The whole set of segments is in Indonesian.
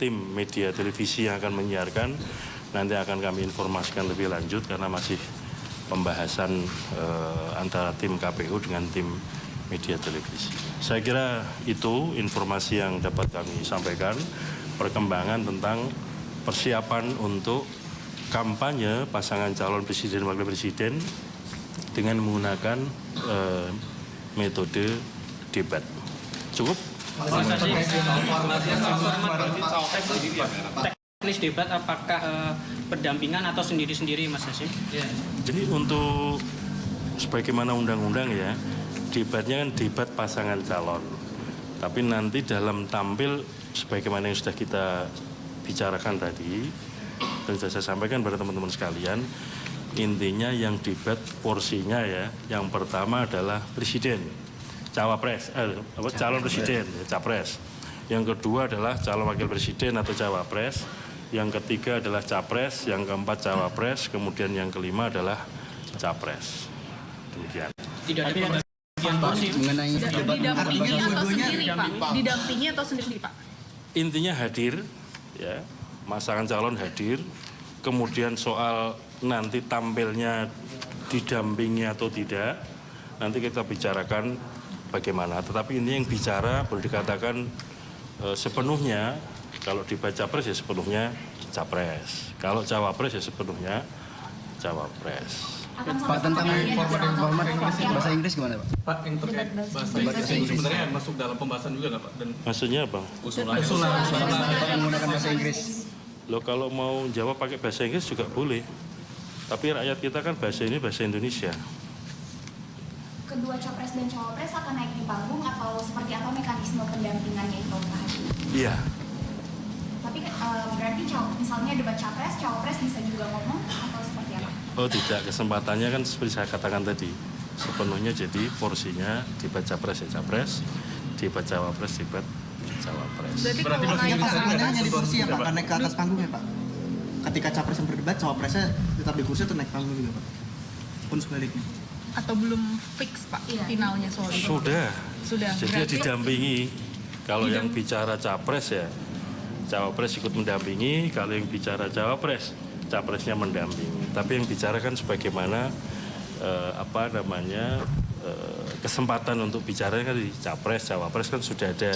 tim media televisi yang akan menyiarkan nanti akan kami informasikan lebih lanjut karena masih pembahasan antara tim KPU dengan tim media televisi. Saya kira itu informasi yang dapat kami sampaikan, perkembangan tentang persiapan untuk kampanye pasangan calon presiden dan wakil presiden dengan menggunakan metode debat. Cukup? Teknis debat apakah berdampingan atau sendiri-sendiri, Mas Hasim? Jadi untuk sebagaimana undang-undang ya, debatnya kan debat pasangan calon. Tapi nanti dalam tampil sebagaimana yang sudah kita bicarakan tadi, dan sudah saya sampaikan pada teman-teman sekalian, intinya yang debat porsinya ya, yang pertama adalah presiden, cawapres, calon presiden, capres. Yang kedua adalah calon wakil presiden atau cawapres. Yang ketiga adalah capres, yang keempat cawapres, kemudian yang kelima adalah capres. Demikian. Tidak ada pembagian porsi mengenai didampingi atau sendiri, Pak? Didampingi atau sendiri, Pak? Intinya hadir, ya, pasangan calon hadir. Kemudian soal nanti tampilnya didampingi atau tidak, nanti kita bicarakan bagaimana. Tetapi ini yang bicara boleh dikatakan sepenuhnya, kalau debat capres ya sepenuhnya capres. Kalau cawapres ya sepenuhnya cawapres. Pak, tentang format bahasa Inggris gimana, Pak? Pak, yang terkait bahasa Inggris sebenarnya masuk dalam pembahasan juga nggak, Pak? Dan Maksudnya apa? usulan Menggunakan bahasa Inggris. Loh, kalau mau jawab pakai bahasa Inggris juga boleh. Tapi rakyat kita kan bahasa ini bahasa Indonesia. Kedua capres dan cawapres akan naik di panggung atau seperti apa mekanisme pendampingannya itu, Pak? Iya. Tapi berarti misalnya debat capres, cawapres bisa juga ngomong atau seperti apa? Oh tidak, kesempatannya kan seperti saya katakan tadi, sepenuhnya jadi porsinya debat capres ya capres, debat cawapres debat cawapres. Berarti Artinya pasangannya hanya di kursi ya, Pak? Kan naik ke atas panggung ya, Pak? Ketika capres yang berdebat, cawapresnya tetap di kursi atau naik panggung juga, Pak? Pun sebaliknya. atau belum fix, Pak, finalnya soal itu? Sudah. Jadi Berarti didampingi. Kalau yang bicara capres ya, cawapres ikut mendampingi. Kalau yang bicara cawapres, capresnya mendampingi. Tapi yang bicara kan sebagaimana kesempatan untuk bicara kan di capres, cawapres kan sudah ada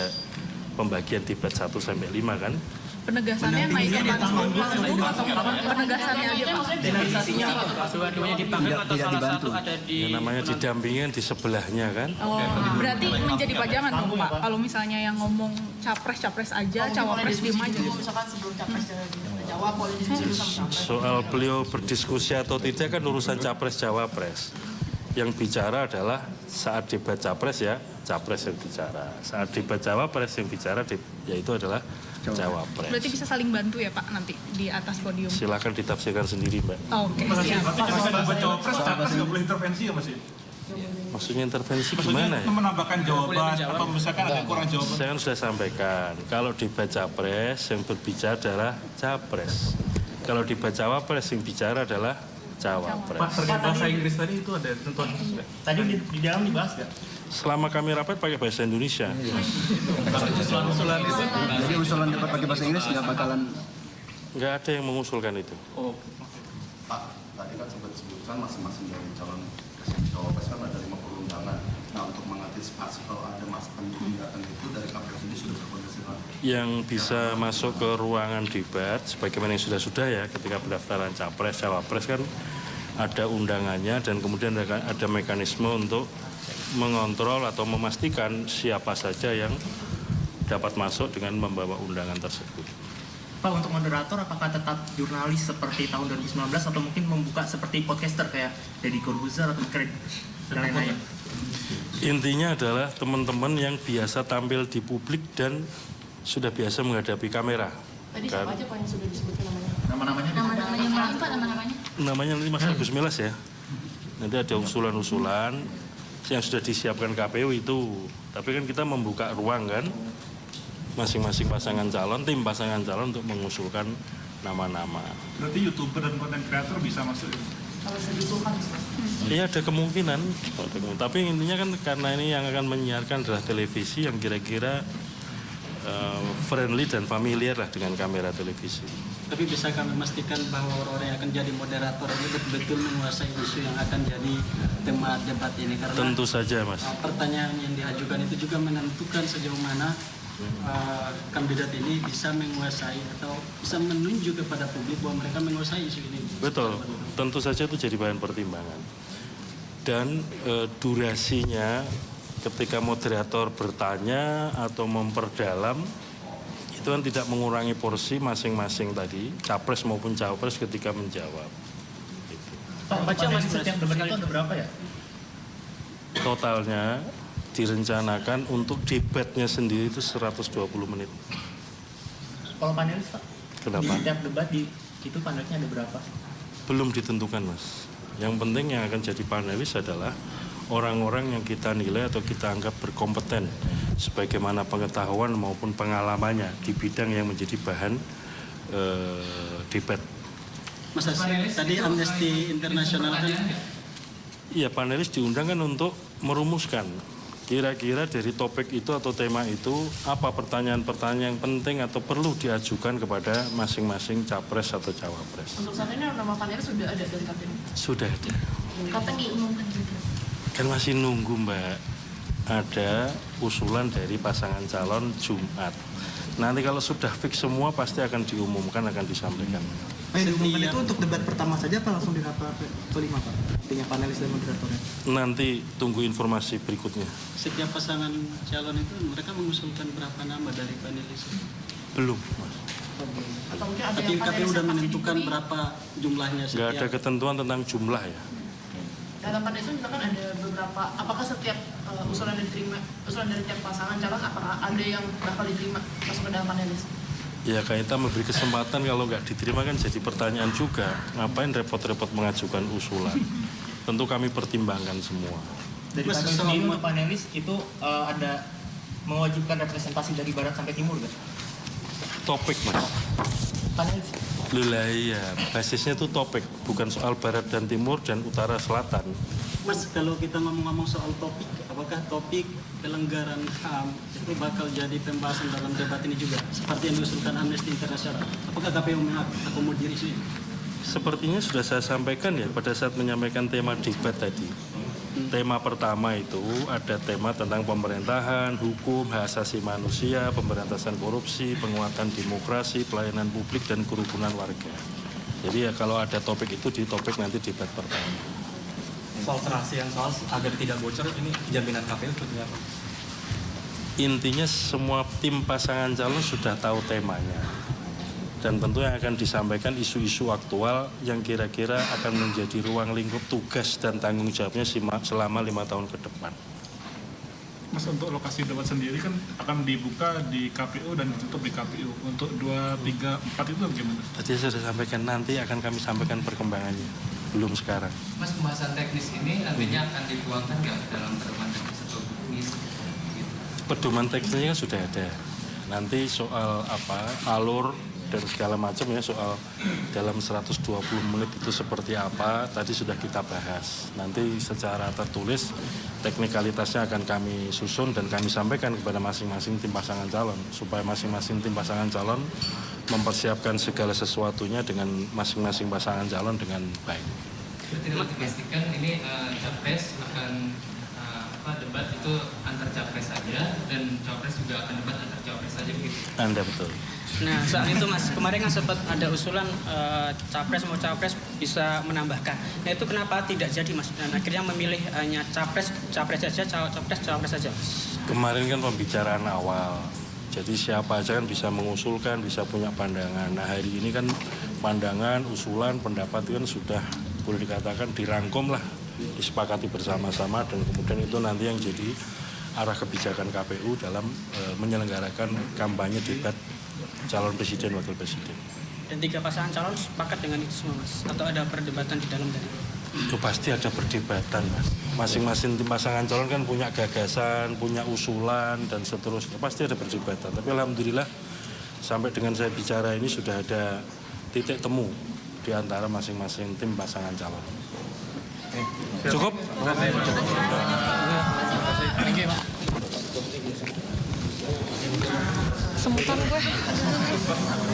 pembagian debat 1 sampai 5 kan. penegasannya naik ke atas panggung atau penegasannya aja, Pak? Definisinya apa? Dua-duanya di panggung atau salah satu ada di... Yang namanya didampingi kan di sebelahnya kan. Oh, berarti menjadi pajangan dong, Pak. Kalau misalnya yang ngomong capres aja, cawapres diem aja. Misalkan sebelum capres jawab boleh didiskusi sama capres. Soal beliau berdiskusi atau tidak kan urusan capres cawapres. Yang bicara adalah saat debat capres ya capres yang bicara. Saat debat cawapres yang bicara yaitu adalah cawapres. Berarti bisa saling bantu ya, Pak, nanti di atas podium? Silakan ditafsirkan sendiri, Mbak. Oke, siap. ketika debat cawapres, capres nggak boleh intervensi ya, Mas? Maksudnya intervensi gimana ya? Menambahkan jawaban atau misalkan ada kurang jawaban. Saya kan sudah sampaikan, kalau debat capres yang berbicara adalah capres. Kalau debat cawapres yang bicara adalah cawapres. Pak, terkait bahasa Inggris tadi itu ada tentuan khusus nggak? Tadi di dalam dibahas nggak? Selama kami rapat pakai bahasa Indonesia. Usulan itu. Jadi usulan dapat pakai bahasa Inggris nggak bakalan. Nggak ada yang mengusulkan itu. Oh, Pak, tadi kan sempat disebutkan masing-masing dari calon presiden cawapres kan ada 50 undangan. Nah, untuk mengantisipasi kalau ada masukan gugatan itu dari KPU sendiri sudah berkoordinasi dengan Yang bisa masuk ke ruangan debat, sebagaimana yang sudah ya, ketika pendaftaran capres, cawapres kan ada undangannya dan kemudian ada mekanisme untuk mengontrol atau memastikan siapa saja yang dapat masuk dengan membawa undangan tersebut. Pak, untuk moderator apakah tetap jurnalis seperti tahun 2019 atau mungkin membuka seperti podcaster kayak Deddy Corbuzier atau Krik dan lain-lain? Intinya adalah teman-teman yang biasa tampil di publik dan sudah biasa menghadapi kamera. Tadi siapa aja Pak yang sudah disebutkan namanya? Namanya Pak, namanya? Namanya nanti Mas Agus Melas ya. Nanti ada usulan-usulan yang sudah disiapkan KPU itu. Tapi kan kita membuka ruang kan, masing-masing pasangan calon, tim pasangan calon untuk mengusulkan nama-nama. berarti YouTuber dan konten kreator bisa masuk. Kalau saya diusulkan, Iya ada kemungkinan. Tapi intinya kan karena ini yang akan menyiarkan adalah televisi yang kira-kira friendly dan familiar lah dengan kamera televisi. Tapi bisa kami memastikan bahwa orang-orang yang akan jadi moderator ini betul-betul menguasai isu yang akan jadi tema debat ini, karena Tentu saja, Mas. pertanyaan yang diajukan itu juga menentukan sejauh mana kandidat ini bisa menguasai atau bisa menunjuk kepada publik bahwa mereka menguasai isu ini. Betul, tentu saja itu jadi bahan pertimbangan. Dan durasinya ketika moderator bertanya atau memperdalam, itu kan tidak mengurangi porsi masing-masing tadi, capres maupun cawapres ketika menjawab. Gitu. Pak, baca Mas, setiap debat itu ada berapa ya? Totalnya direncanakan untuk debatnya sendiri itu 120 menit. Kalau panelis Pak? Kenapa? Di setiap debat itu panelisnya ada berapa? Belum ditentukan, Mas. Yang penting yang akan jadi panelis adalah orang-orang yang kita nilai atau kita anggap berkompeten sebagaimana pengetahuan maupun pengalamannya di bidang yang menjadi bahan debat. Mas Hasim, tadi Amnesty International kan Iya, panelis diundang kan untuk merumuskan kira-kira dari topik itu atau tema itu apa pertanyaan-pertanyaan yang penting atau perlu diajukan kepada masing-masing capres atau cawapres. Untuk saat ini nama panelis sudah ada dari KPU? Sudah ada. Kapan diumumkan juga? Kan masih nunggu, Mbak. Ada usulan dari pasangan calon Jumat. Nanti kalau sudah fix semua pasti akan diumumkan, akan disampaikan. Yang diumumkan itu untuk debat pertama saja apa langsung di rapat kelima Pak? Artinya panelis dan moderatornya. Nanti tunggu informasi berikutnya. setiap pasangan calon itu mereka mengusulkan berapa nama dari panelis? Belum, Mas. Atau mungkin ada Tapi yang KPU panelis sudah yang pasti menentukan dipilih? berapa jumlahnya Nggak ada setiap. ketentuan tentang jumlah ya. Dalam panelis itu misalkan ada beberapa, apakah setiap usulan dari tiap pasangan calon, apakah ada yang bakal diterima masuk ke dalam panelis? Ya kita memberi kesempatan, kalau nggak diterima kan jadi pertanyaan juga. Ngapain repot-repot mengajukan usulan? Tentu kami pertimbangkan semua. Dari Mas, panelis selama- sendiri untuk panelis itu ada mewajibkan representasi dari barat sampai timur kan? Topik, Mas. Panelis. Lah iya, basisnya itu topik, bukan soal barat dan timur dan utara selatan. Mas, kalau kita ngomong-ngomong soal topik, apakah topik pelanggaran HAM itu bakal jadi pembahasan dalam debat ini juga? Seperti yang diusulkan Amnesty International. Apakah KPU mengakomodir isu ini? Sepertinya sudah saya sampaikan ya pada saat menyampaikan tema debat tadi. Tema pertama itu ada tema tentang pemerintahan, hukum, hak asasi manusia, pemberantasan korupsi, penguatan demokrasi, pelayanan publik, dan kerukunan warga. Jadi ya kalau ada topik itu di topik nanti debat pertama. Soal kerahasiaan soal agar tidak bocor, ini jaminan KPU seperti apa? Intinya semua tim pasangan calon sudah tahu temanya. Dan tentu yang akan disampaikan isu-isu aktual yang kira-kira akan menjadi ruang lingkup tugas dan tanggung jawabnya selama 5 tahun ke depan. Mas, untuk lokasi debat sendiri kan akan dibuka di KPU dan ditutup di KPU. Untuk 2, 3, 4 itu bagaimana? Tadi saya sudah sampaikan, nanti akan kami sampaikan perkembangannya. Belum sekarang. Mas, pembahasan teknis ini nantinya akan dituangkan nggak dalam pedoman teknis atau teknis? Gitu. Pedoman teknisnya kan sudah ada. Nanti soal alur dan segala macam ya, soal dalam 120 menit itu seperti apa tadi sudah kita bahas. Nanti secara tertulis teknikalitasnya akan kami susun dan kami sampaikan kepada masing-masing tim pasangan calon supaya masing-masing tim pasangan calon mempersiapkan segala sesuatunya dengan masing-masing pasangan calon dengan baik. Berarti dalam dipastikan ini capres akan debat itu antar capres saja dan cawapres juga akan debat antar cawapres saja begitu. Anda betul. Nah, saat itu Mas, kemarin kan sempat ada usulan capres mau cawapres bisa menambahkan. Nah, itu kenapa tidak jadi Mas? Dan akhirnya memilih hanya capres saja, cawapres saja. Kemarin kan pembicaraan awal. Jadi siapa aja kan bisa mengusulkan, bisa punya pandangan. Nah, hari ini kan pandangan, usulan, pendapat kan sudah boleh dikatakan dirangkum lah, disepakati bersama-sama dan kemudian itu nanti yang jadi arah kebijakan KPU dalam menyelenggarakan kampanye debat calon presiden, wakil presiden. Dan 3 pasangan calon sepakat dengan itu semua Mas? Atau ada perdebatan di dalam tadi? Itu pasti ada perdebatan, Mas. Masing-masing tim pasangan calon kan punya gagasan, punya usulan dan seterusnya. Pasti ada perdebatan. Tapi alhamdulillah sampai dengan saya bicara ini sudah ada titik temu di antara masing-masing tim pasangan calon. Cukup? Thank you, Pak. Kesemutan gue.